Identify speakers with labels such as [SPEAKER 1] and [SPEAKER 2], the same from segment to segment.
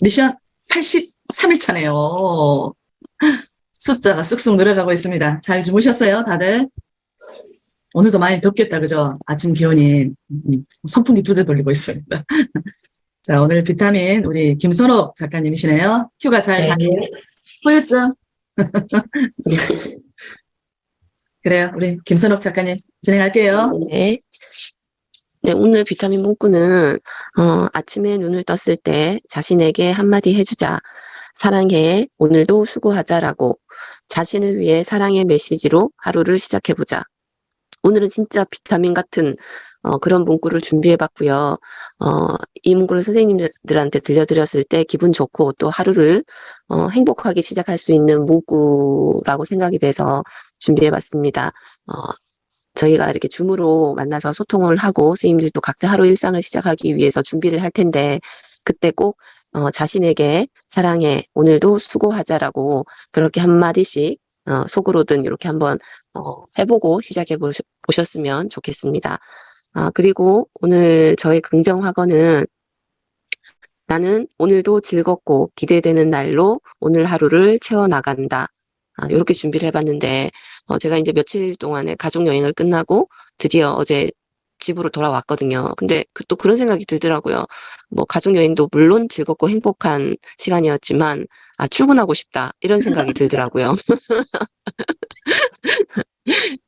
[SPEAKER 1] 미션 83일 차네요. 숫자가 쑥쑥 늘어가고 있습니다. 잘 주무셨어요, 다들? 오늘도 많이 덥겠다, 그죠? 아침 기온이 선풍기 2대 돌리고 있습니다. 자, 오늘 비타민 우리 김선옥 작가님이시네요. 휴가 잘
[SPEAKER 2] 네.
[SPEAKER 1] 가요? 후유증? 그래요, 우리 김선옥 작가님 진행할게요.
[SPEAKER 2] 네. 네, 오늘 비타민 문구는 아침에 눈을 떴을 때 자신에게 한마디 해주자. 사랑해, 오늘도 수고하자라고 자신을 위해 사랑의 메시지로 하루를 시작해보자. 오늘은 진짜 비타민 같은 그런 문구를 준비해봤고요. 이 문구를 선생님들한테 들려드렸을 때 기분 좋고 또 하루를 행복하게 시작할 수 있는 문구라고 생각이 돼서 준비해봤습니다. 저희가 이렇게 줌으로 만나서 소통을 하고 선생님들도 각자 하루 일상을 시작하기 위해서 준비를 할 텐데 그때 꼭 자신에게 사랑해, 오늘도 수고하자라고 그렇게 한마디씩 속으로든 이렇게 한번 해보고 시작해 보셨으면 좋겠습니다. 그리고 오늘 저의 긍정학어는 나는 오늘도 즐겁고 기대되는 날로 오늘 하루를 채워나간다. 이렇게 준비를 해봤는데 제가 이제 며칠 동안에 가족여행을 끝나고 드디어 어제 집으로 돌아왔거든요. 근데 또 그런 생각이 들더라고요. 뭐 가족여행도 물론 즐겁고 행복한 시간이었지만 출근하고 싶다 이런 생각이 들더라고요.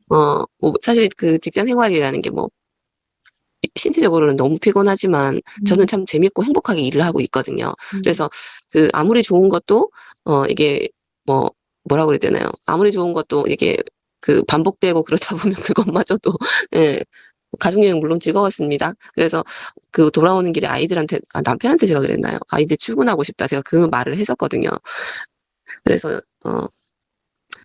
[SPEAKER 2] 뭐 사실 그 직장 생활이라는 게 뭐 신체적으로는 너무 피곤하지만 저는 참 재밌고 행복하게 일을 하고 있거든요. 그래서 그 아무리 좋은 것도 이게 뭐라고 그래야 되나요? 아무리 좋은 것도 이게 그 반복되고 그러다 보면 그것마저도 예. 가족여행 물론 즐거웠습니다. 그래서 그 돌아오는 길에 아이들한테 남편한테 제가 그랬나요? 아이들 출근하고 싶다. 제가 그 말을 했었거든요. 그래서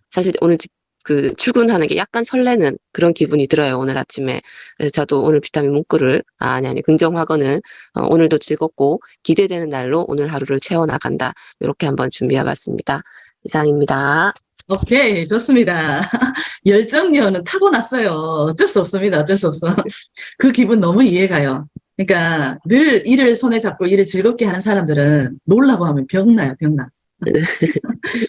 [SPEAKER 2] 사실 오늘 그 출근하는 게 약간 설레는 그런 기분이 들어요. 오늘 아침에. 그래서 저도 오늘 비타민 문구를 아니 긍정학어는 오늘도 즐겁고 기대되는 날로 오늘 하루를 채워나간다. 이렇게 한번 준비해봤습니다. 이상입니다.
[SPEAKER 1] 오케이, 좋습니다. 열정력은 타고났어요. 어쩔 수 없습니다. 어쩔 수 없어. 그 기분 너무 이해가요. 그러니까 늘 일을 손에 잡고 일을 즐겁게 하는 사람들은 놀라고 하면 병나요, 병나.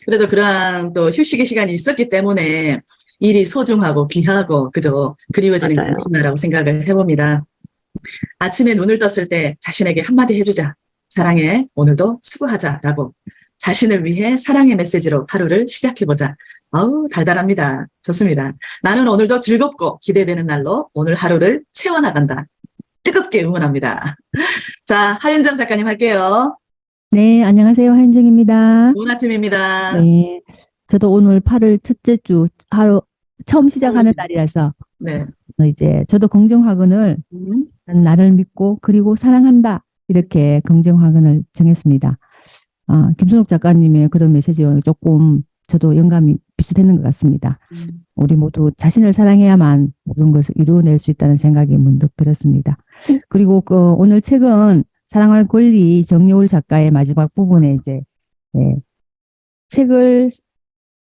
[SPEAKER 1] 그래도 그러한 또 휴식의 시간이 있었기 때문에 일이 소중하고 귀하고 그죠? 그리워지는 게
[SPEAKER 2] 맞아요.
[SPEAKER 1] 아닌가라고 생각을 해봅니다. 아침에 눈을 떴을 때 자신에게 한마디 해주자. 사랑해, 오늘도 수고하자라고. 자신을 위해 사랑의 메시지로 하루를 시작해보자. 아우, 달달합니다. 좋습니다. 나는 오늘도 즐겁고 기대되는 날로 오늘 하루를 채워나간다. 뜨겁게 응원합니다. 자, 하윤정 작가님 할게요.
[SPEAKER 3] 네, 안녕하세요. 한정입니다.
[SPEAKER 1] 좋은 아침입니다.
[SPEAKER 3] 네, 저도 오늘 8월 첫째 주 하루 처음 시작하는 날이라서
[SPEAKER 1] 네.
[SPEAKER 3] 이제 저도 긍정학원을
[SPEAKER 1] 음.
[SPEAKER 3] 나를 믿고 그리고 사랑한다 이렇게 긍정학원을 정했습니다. 김순옥 작가님의 그런 메시지와 조금 저도 영감이 비슷했는 것 같습니다. 우리 모두 자신을 사랑해야만 모든 것을 이루어낼 수 있다는 생각이 문득 들었습니다. 그리고 오늘 책은 사랑할 권리 정여울 작가의 마지막 부분에 이제 책을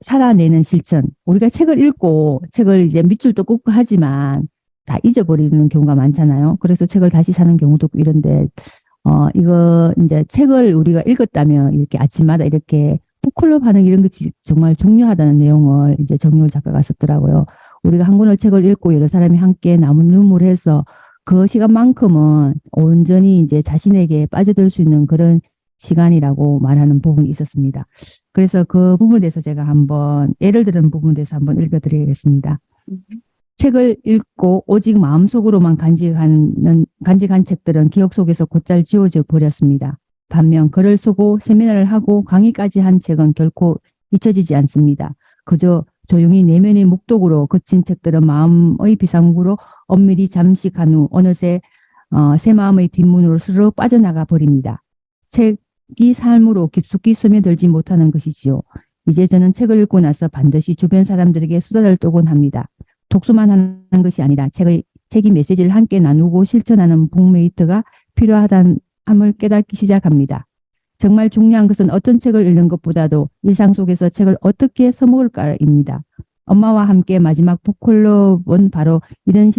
[SPEAKER 3] 살아내는 실천. 우리가 책을 읽고 책을 이제 밑줄도 긋고 하지만 다 잊어버리는 경우가 많잖아요. 그래서 책을 다시 사는 경우도 있고 이런데 이거 이제 책을 우리가 읽었다면 이렇게 아침마다 이렇게 북클럽 하는 이런 것이 정말 중요하다는 내용을 이제 정여울 작가가 썼더라고요. 우리가 한 권을 책을 읽고 여러 사람이 함께 나무 눈물해서 그 시간만큼은 온전히 이제 자신에게 빠져들 수 있는 그런 시간이라고 말하는 부분이 있었습니다. 그래서 그 부분에 대해서 제가 한번 예를 들은 부분에 대해서 한번 읽어드리겠습니다. 책을 읽고 오직 마음속으로만 간직한 책들은 기억 속에서 곧잘 지워져 버렸습니다. 반면 글을 쓰고 세미나를 하고 강의까지 한 책은 결코 잊혀지지 않습니다. 그저 조용히 내면의 묵독으로 그친 책들은 마음의 비상구로 엄밀히 잠식한 후 어느새 새 마음의 뒷문으로 스르륵 빠져나가 버립니다. 책이 삶으로 깊숙이 스며들지 못하는 것이지요. 이제 저는 책을 읽고 나서 반드시 주변 사람들에게 수다를 떨곤 합니다. 독서만 하는 것이 아니라 책이 메시지를 함께 나누고 실천하는 북메이트가 필요하다함을 깨닫기 시작합니다. 정말 중요한 것은 어떤 책을 읽는 것보다도 일상 속에서 책을 어떻게 써먹을까입니다. 엄마와 함께 마지막 북클럽은 바로 이런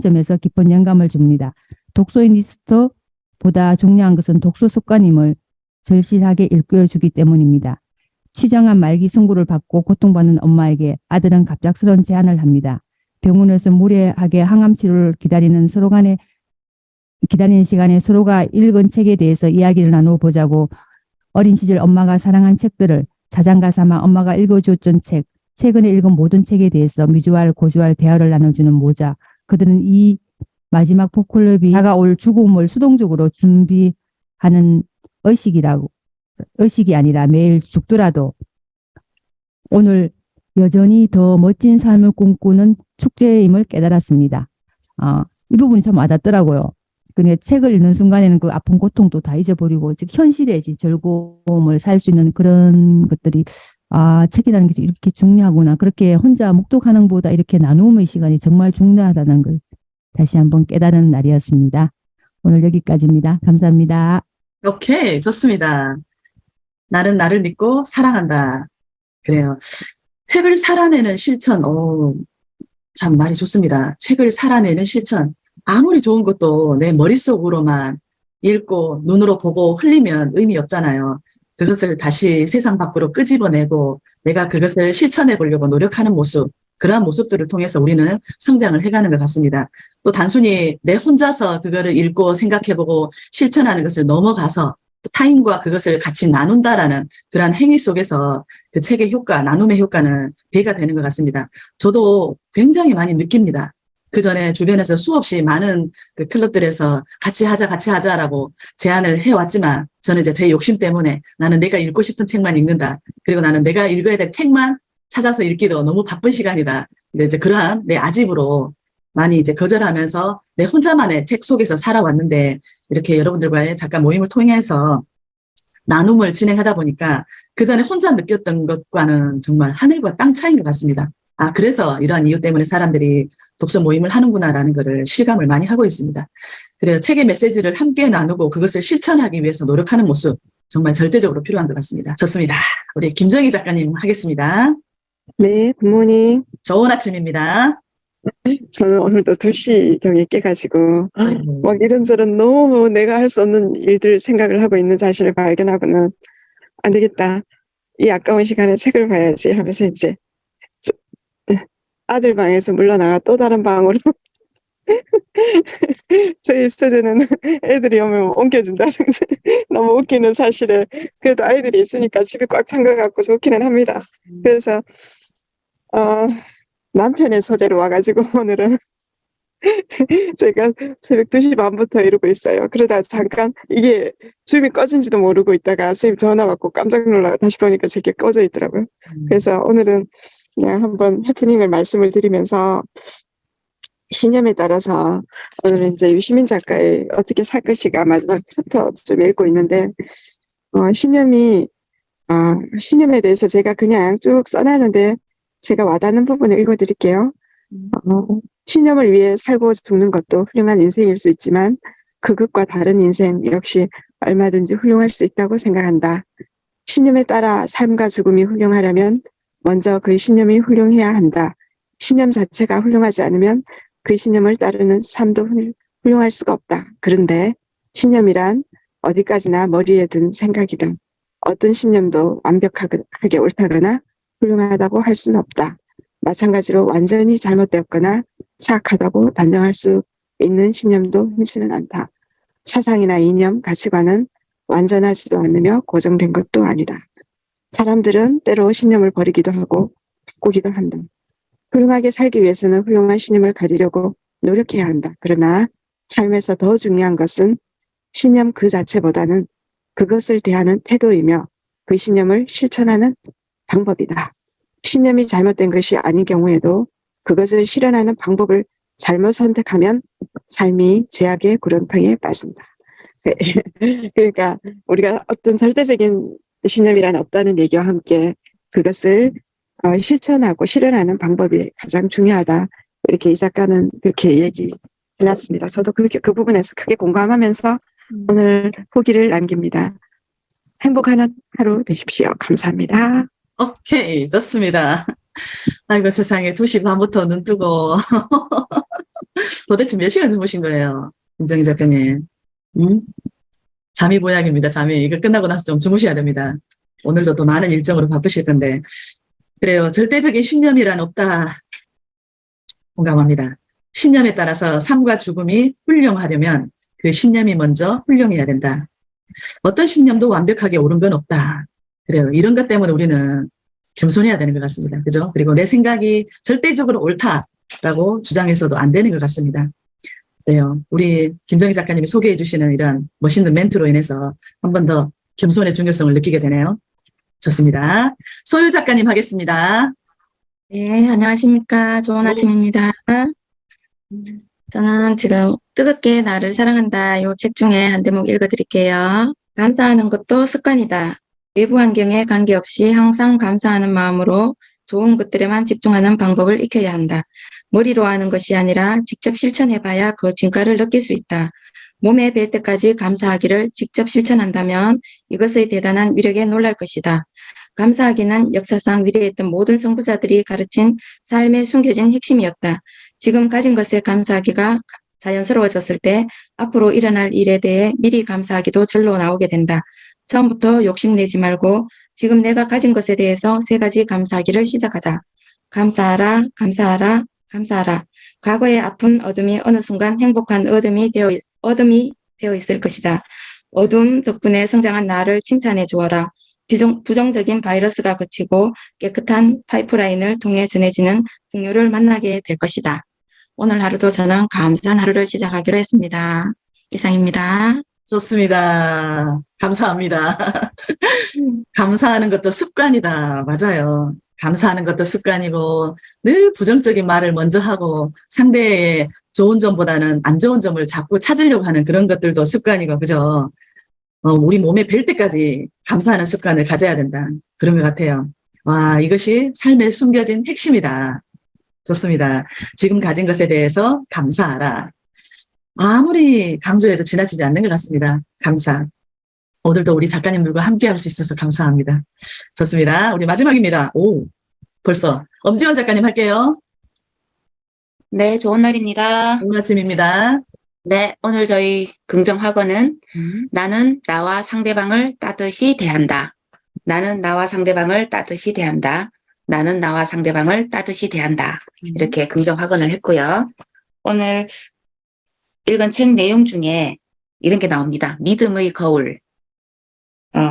[SPEAKER 3] 점에서 깊은 영감을 줍니다. 독서인 리스트 보다 중요한 것은 독서 습관임을 절실하게 일깨워주기 때문입니다. 치정한 말기 선고를 받고 고통받는 엄마에게 아들은 갑작스러운 제안을 합니다. 병원에서 무리하게 항암 치료를 기다리는 시간에 서로가 읽은 책에 대해서 이야기를 나누어 보자고 어린 시절 엄마가 사랑한 책들을 자장가 삼아 엄마가 읽어주었던 책, 최근에 읽은 모든 책에 대해서 미주알, 고주알 대화를 나눠주는 모자. 그들은 이 마지막 포클럽이 다가올 죽음을 수동적으로 준비하는 의식이 아니라 매일 죽더라도 오늘 여전히 더 멋진 삶을 꿈꾸는 축제임을 깨달았습니다. 이 부분이 참 와닿더라고요. 그냥 책을 읽는 순간에는 그 아픈 고통도 다 잊어버리고 즉 현실의 즐거움을 살 수 있는 그런 것들이 책이라는 게 이렇게 중요하구나. 그렇게 혼자 묵독하는 것보다 이렇게 나눔의 시간이 정말 중요하다는 걸 다시 한번 깨달은 날이었습니다. 오늘 여기까지입니다. 감사합니다.
[SPEAKER 1] 오케이, 좋습니다. 나는 나를 믿고 사랑한다. 그래요. 책을 살아내는 실천, 참 말이 좋습니다. 책을 살아내는 실천. 아무리 좋은 것도 내 머릿속으로만 읽고 눈으로 보고 흘리면 의미 없잖아요. 그것을 다시 세상 밖으로 끄집어내고 내가 그것을 실천해 보려고 노력하는 모습, 그러한 모습들을 통해서 우리는 성장을 해가는 것 같습니다. 또 단순히 내 혼자서 그거를 읽고 생각해보고 실천하는 것을 넘어가서 또 타인과 그것을 같이 나눈다라는 그러한 행위 속에서 그 책의 효과, 나눔의 효과는 배가 되는 것 같습니다. 저도 굉장히 많이 느낍니다. 그 전에 주변에서 수없이 많은 그 클럽들에서 같이 하자라고 제안을 해왔지만 저는 이제 제 욕심 때문에 나는 내가 읽고 싶은 책만 읽는다. 그리고 나는 내가 읽어야 될 책만 찾아서 읽기도 너무 바쁜 시간이다. 이제 그러한 내 아집으로 많이 이제 거절하면서 내 혼자만의 책 속에서 살아왔는데 이렇게 여러분들과의 작가 모임을 통해서 나눔을 진행하다 보니까 그 전에 혼자 느꼈던 것과는 정말 하늘과 땅 차이인 것 같습니다. 그래서 이러한 이유 때문에 사람들이 독서 모임을 하는구나라는 것을 실감을 많이 하고 있습니다. 그래서 책의 메시지를 함께 나누고 그것을 실천하기 위해서 노력하는 모습 정말 절대적으로 필요한 것 같습니다. 좋습니다. 우리 김정희 작가님 하겠습니다.
[SPEAKER 4] 네, 굿모닝.
[SPEAKER 1] 좋은 아침입니다.
[SPEAKER 4] 저는 오늘도 2시경에 깨가지고
[SPEAKER 1] 아이고.
[SPEAKER 4] 막 이런저런 너무 내가 할 수 없는 일들 생각을 하고 있는 자신을 발견하고는 안 되겠다. 이 아까운 시간에 책을 봐야지 하면서 이제 아들 방에서 물러나가 또 다른 방으로 저희 스튜디오는 애들이 오면 옮겨준다. 너무 웃기는 사실에 그래도 아이들이 있으니까 집이 꽉 찬 것 같고 좋기는 합니다. 그래서 남편의 소재로 와가지고 오늘은 제가 새벽 2시 반부터 이러고 있어요. 그러다 잠깐 이게 줌이 꺼진지도 모르고 있다가 선생님 전화 받고 깜짝 놀라고 다시 보니까 제게 꺼져 있더라고요. 그래서 오늘은 그냥 한번 해프닝을 말씀을 드리면서 신념에 따라서 오늘은 이제 유시민 작가의 어떻게 살 것이가 마지막 챕터 좀 읽고 있는데 신념에 대해서 제가 그냥 쭉 써놨는데 제가 와닿는 부분을 읽어드릴게요. 신념을 위해 살고 죽는 것도 훌륭한 인생일 수 있지만 그것과 다른 인생 역시 얼마든지 훌륭할 수 있다고 생각한다. 신념에 따라 삶과 죽음이 훌륭하려면 먼저 그 신념이 훌륭해야 한다. 신념 자체가 훌륭하지 않으면 그 신념을 따르는 삶도 훌륭할 수가 없다. 그런데 신념이란 어디까지나 머리에 든 생각이다. 어떤 신념도 완벽하게 옳다거나 훌륭하다고 할 수는 없다. 마찬가지로 완전히 잘못되었거나 사악하다고 단정할 수 있는 신념도 흔치는 않다. 사상이나 이념, 가치관은 완전하지도 않으며 고정된 것도 아니다. 사람들은 때로 신념을 버리기도 하고 바꾸기도 한다. 훌륭하게 살기 위해서는 훌륭한 신념을 가지려고 노력해야 한다. 그러나 삶에서 더 중요한 것은 신념 그 자체보다는 그것을 대하는 태도이며 그 신념을 실천하는 방법이다. 신념이 잘못된 것이 아닌 경우에도 그것을 실현하는 방법을 잘못 선택하면 삶이 죄악의 구렁텅이에 빠진다. 그러니까 우리가 어떤 절대적인 신념이란 없다는 얘기와 함께 그것을 실천하고 실현하는 방법이 가장 중요하다. 이렇게 이 작가는 그렇게 얘기해놨습니다. 저도 그 부분에서 크게 공감하면서 오늘 후기를 남깁니다. 행복한 하루 되십시오. 감사합니다.
[SPEAKER 1] 오케이, 좋습니다. 아이고 세상에 2시 반부터 눈 뜨고 도대체 몇 시간 주무신 거예요? 김정희 작가님. 잠이 보약입니다. 잠이. 이거 끝나고 나서 좀 주무셔야 됩니다. 오늘도 또 많은 일정으로 바쁘실 건데. 그래요. 절대적인 신념이란 없다. 공감합니다. 신념에 따라서 삶과 죽음이 훌륭하려면 그 신념이 먼저 훌륭해야 된다. 어떤 신념도 완벽하게 옳은 건 없다. 그래요. 이런 것 때문에 우리는 겸손해야 되는 것 같습니다. 그죠? 그리고 내 생각이 절대적으로 옳다라고 주장해서도 안 되는 것 같습니다. 네요. 우리 김정희 작가님이 소개해 주시는 이런 멋있는 멘트로 인해서 한 번 더 겸손의 중요성을 느끼게 되네요. 좋습니다. 소유 작가님 하겠습니다.
[SPEAKER 5] 네, 안녕하십니까. 좋은
[SPEAKER 1] 네.
[SPEAKER 5] 아침입니다. 저는 지금 뜨겁게 나를 사랑한다. 이 책 중에 한 대목 읽어드릴게요. 감사하는 것도 습관이다. 외부 환경에 관계없이 항상 감사하는 마음으로 좋은 것들에만 집중하는 방법을 익혀야 한다. 머리로 하는 것이 아니라 직접 실천해봐야 그 진가를 느낄 수 있다. 몸에 뵐 때까지 감사하기를 직접 실천한다면 이것의 대단한 위력에 놀랄 것이다. 감사하기는 역사상 위대했던 모든 선구자들이 가르친 삶에 숨겨진 핵심이었다. 지금 가진 것에 감사하기가 자연스러워졌을 때 앞으로 일어날 일에 대해 미리 감사하기도 절로 나오게 된다. 처음부터 욕심내지 말고 지금 내가 가진 것에 대해서 3가지 감사하기를 시작하자. 감사하라, 감사하라, 감사하라. 과거의 아픈 어둠이 어느 순간 행복한 어둠이 되어 있을 것이다. 어둠 덕분에 성장한 나를 칭찬해 주어라. 부정적인 바이러스가 그치고 깨끗한 파이프라인을 통해 전해지는 풍요를 만나게 될 것이다. 오늘 하루도 저는 감사한 하루를 시작하기로 했습니다. 이상입니다.
[SPEAKER 1] 좋습니다. 감사합니다. 감사하는 것도 습관이다. 맞아요. 감사하는 것도 습관이고 늘 부정적인 말을 먼저 하고 상대의 좋은 점보다는 안 좋은 점을 자꾸 찾으려고 하는 그런 것들도 습관이고 그죠? 우리 몸에 뵐 때까지 감사하는 습관을 가져야 된다. 그런 것 같아요. 와, 이것이 삶에 숨겨진 핵심이다. 좋습니다. 지금 가진 것에 대해서 감사하라. 아무리 강조해도 지나치지 않는 것 같습니다. 감사. 오늘도 우리 작가님들과 함께 할 수 있어서 감사합니다. 좋습니다. 우리 마지막입니다. 오, 벌써. 엄지원 작가님 할게요.
[SPEAKER 6] 네, 좋은 날입니다.
[SPEAKER 1] 오늘 아침입니다.
[SPEAKER 6] 네, 오늘 저희 긍정학원은 나는 나와 상대방을 따뜻이 대한다. 나는 나와 상대방을 따뜻이 대한다. 나는 나와 상대방을 따뜻이 대한다. 이렇게 긍정학원을 했고요. 오늘 읽은 책 내용 중에 이런 게 나옵니다. 믿음의 거울.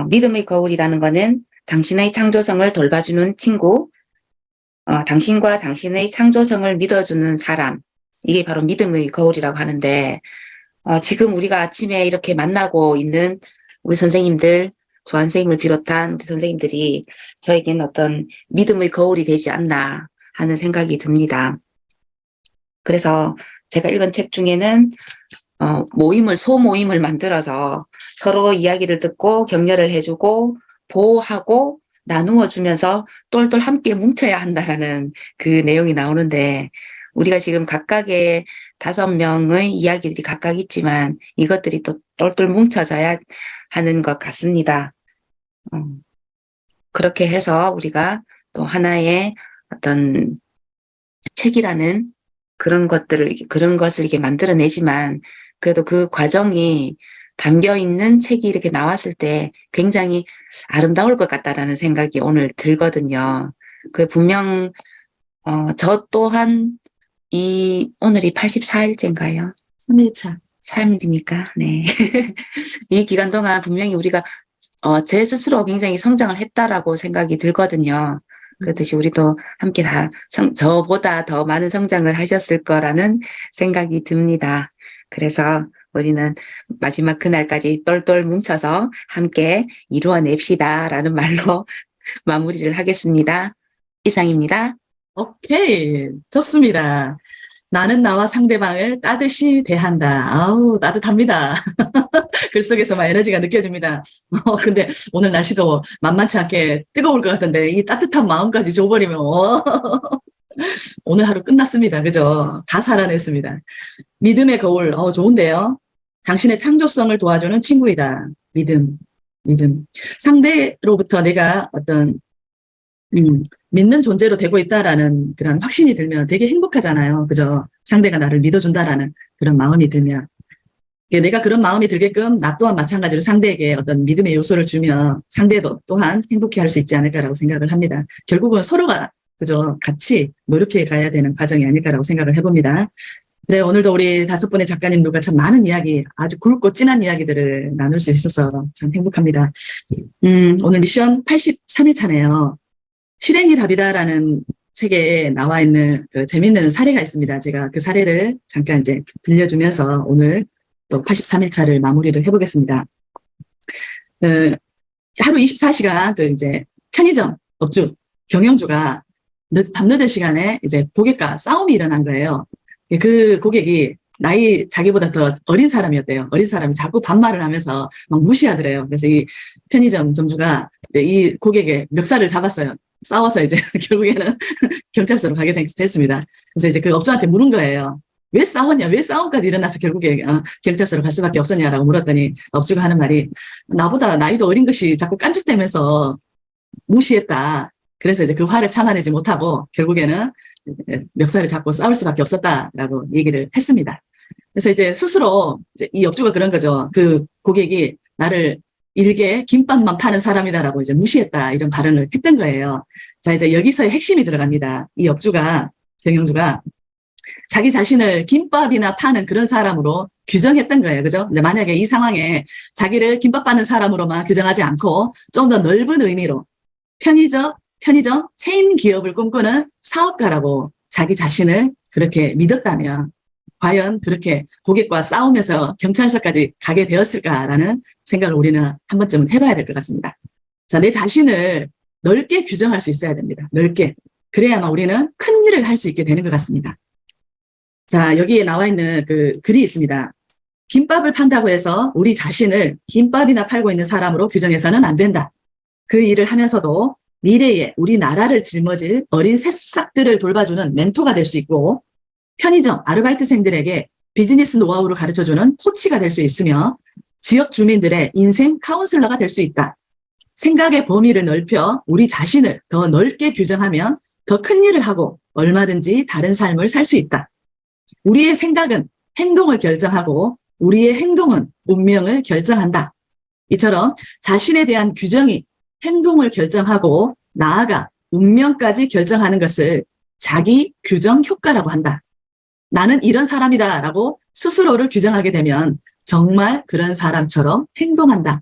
[SPEAKER 6] 믿음의 거울이라는 거는 당신의 창조성을 돌봐주는 친구, 당신과 당신의 창조성을 믿어주는 사람, 이게 바로 믿음의 거울이라고 하는데, 지금 우리가 아침에 이렇게 만나고 있는 우리 선생님들, 조한 선생님을 비롯한 우리 선생님들이 저에게는 어떤 믿음의 거울이 되지 않나 하는 생각이 듭니다. 그래서 제가 읽은 책 중에는 소모임을 만들어서 서로 이야기를 듣고 격려를 해주고 보호하고 나누어 주면서 똘똘 함께 뭉쳐야 한다라는 그 내용이 나오는데, 우리가 지금 각각의 5명의 이야기들이 각각 있지만 이것들이 또 똘똘 뭉쳐져야 하는 것 같습니다. 그렇게 해서 우리가 또 하나의 어떤 책이라는 그런 것을 이렇게 만들어내지만 그래도 그 과정이 담겨 있는 책이 이렇게 나왔을 때 굉장히 아름다울 것 같다라는 생각이 오늘 들거든요. 그 분명 저 또한 오늘이 84일째인가요?
[SPEAKER 1] 3일차.
[SPEAKER 6] 3일입니까? 네. 이 기간 동안 분명히 우리가 제 스스로 굉장히 성장을 했다라고 생각이 들거든요. 그렇듯이 우리도 함께 다 저보다 더 많은 성장을 하셨을 거라는 생각이 듭니다. 그래서 우리는 마지막 그날까지 똘똘 뭉쳐서 함께 이루어냅시다라는 말로 마무리를 하겠습니다. 이상입니다.
[SPEAKER 1] 오케이. 좋습니다. 나는 나와 상대방을 따뜻이 대한다. 아우, 따뜻합니다. 글 속에서만 에너지가 느껴집니다. 근데 오늘 날씨도 만만치 않게 뜨거울 것 같은데 이 따뜻한 마음까지 줘버리면 오늘 하루 끝났습니다. 그죠? 다 살아냈습니다. 믿음의 거울. 좋은데요. 당신의 창조성을 도와주는 친구이다. 믿음. 상대로부터 내가 어떤 믿는 존재로 되고 있다라는 그런 확신이 들면 되게 행복하잖아요. 그죠? 상대가 나를 믿어준다라는 그런 마음이 들면. 내가 그런 마음이 들게끔 나 또한 마찬가지로 상대에게 어떤 믿음의 요소를 주면 상대도 또한 행복해 할 수 있지 않을까라고 생각을 합니다. 결국은 서로가 그죠? 같이 노력해 가야 되는 과정이 아닐까라고 생각을 해봅니다. 그래, 오늘도 우리 5분의 작가님들과 참 많은 이야기, 아주 굵고 진한 이야기들을 나눌 수 있어서 참 행복합니다. 오늘 미션 83회차네요. 실행이 답이다라는 책에 나와 있는 그 재밌는 사례가 있습니다. 제가 그 사례를 잠깐 이제 들려주면서 오늘 또 83일차를 마무리를 해보겠습니다. 하루 24시간 그 이제 편의점 업주, 경영주가 밤늦은 시간에 이제 고객과 싸움이 일어난 거예요. 그 고객이 나이 자기보다 더 어린 사람이었대요. 어린 사람이 자꾸 반말을 하면서 막 무시하더래요. 그래서 이 편의점 점주가 이 고객의 멱살을 잡았어요. 싸워서 이제 결국에는 경찰서로 가게 됐습니다. 그래서 이제 그 업주한테 물은 거예요. 왜 싸웠냐? 왜 싸움까지 일어나서 결국에 경찰서로 갈 수밖에 없었냐라고 물었더니 업주가 하는 말이 나보다 나이도 어린 것이 자꾸 깐죽대면서 무시했다. 그래서 이제 그 화를 참아내지 못하고 결국에는 멱살을 잡고 싸울 수밖에 없었다라고 얘기를 했습니다. 그래서 이제 스스로 이제 이 업주가 그런 거죠. 그 고객이 나를 일개 김밥만 파는 사람이다라고 이제 무시했다 이런 발언을 했던 거예요. 자, 이제 여기서의 핵심이 들어갑니다. 이 업주가, 경영주가 자기 자신을 김밥이나 파는 그런 사람으로 규정했던 거예요. 그죠? 근데 만약에 이 상황에 자기를 김밥 파는 사람으로만 규정하지 않고 좀 더 넓은 의미로 편의점 체인 기업을 꿈꾸는 사업가라고 자기 자신을 그렇게 믿었다면 과연 그렇게 고객과 싸우면서 경찰서까지 가게 되었을까라는 생각을 우리는 한 번쯤은 해봐야 될 것 같습니다. 자, 내 자신을 넓게 규정할 수 있어야 됩니다. 넓게. 그래야만 우리는 큰 일을 할 수 있게 되는 것 같습니다. 자, 여기에 나와 있는 그 글이 있습니다. 김밥을 판다고 해서 우리 자신을 김밥이나 팔고 있는 사람으로 규정해서는 안 된다. 그 일을 하면서도 미래에 우리나라를 짊어질 어린 새싹들을 돌봐주는 멘토가 될 수 있고 편의점 아르바이트생들에게 비즈니스 노하우를 가르쳐주는 코치가 될 수 있으며 지역 주민들의 인생 카운슬러가 될 수 있다. 생각의 범위를 넓혀 우리 자신을 더 넓게 규정하면 더 큰 일을 하고 얼마든지 다른 삶을 살 수 있다. 우리의 생각은 행동을 결정하고 우리의 행동은 운명을 결정한다. 이처럼 자신에 대한 규정이 행동을 결정하고 나아가 운명까지 결정하는 것을 자기 규정 효과라고 한다. 나는 이런 사람이다 라고 스스로를 규정하게 되면 정말 그런 사람처럼 행동한다.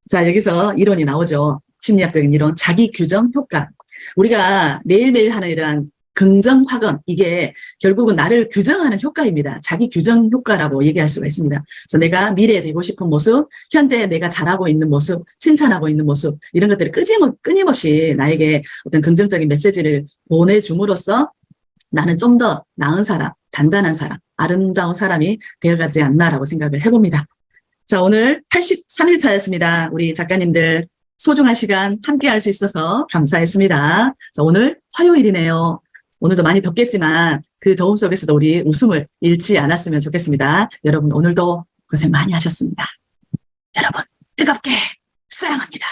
[SPEAKER 1] 자, 여기서 이론이 나오죠. 심리학적인 이론, 자기 규정 효과. 우리가 매일매일 하는 이러한 긍정 확언, 이게 결국은 나를 규정하는 효과입니다. 자기 규정 효과라고 얘기할 수가 있습니다. 그래서 내가 미래에 되고 싶은 모습, 현재 내가 잘하고 있는 모습, 칭찬하고 있는 모습, 이런 것들을 끊임없이 나에게 어떤 긍정적인 메시지를 보내줌으로써 나는 좀 더 나은 사람, 단단한 사람, 아름다운 사람이 되어가지 않나라고 생각을 해봅니다. 자, 오늘 83일차였습니다. 우리 작가님들 소중한 시간 함께 할 수 있어서 감사했습니다. 자, 오늘 화요일이네요. 오늘도 많이 덥겠지만 그 더움 속에서도 우리 웃음을 잃지 않았으면 좋겠습니다. 여러분 오늘도 고생 많이 하셨습니다. 여러분 뜨겁게 사랑합니다.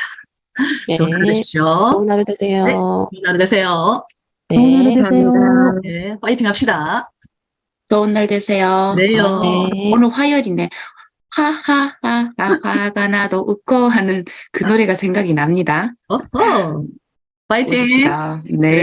[SPEAKER 2] 네.
[SPEAKER 1] 좋은 하루 되십시오.
[SPEAKER 2] 좋은 하루 되세요.
[SPEAKER 1] 네, 좋은 하루 되세요.
[SPEAKER 2] 네.
[SPEAKER 3] 감사합니다.
[SPEAKER 1] 네, 파이팅 합시다.
[SPEAKER 6] 좋은 날 되세요.
[SPEAKER 1] 네요.
[SPEAKER 2] 네.
[SPEAKER 6] 오늘 화요일이네. 하하하하 화가 나도 웃고 하는 그 노래가 생각이 납니다.
[SPEAKER 1] 어허. 파이팅.
[SPEAKER 6] 웃읍시다. 네.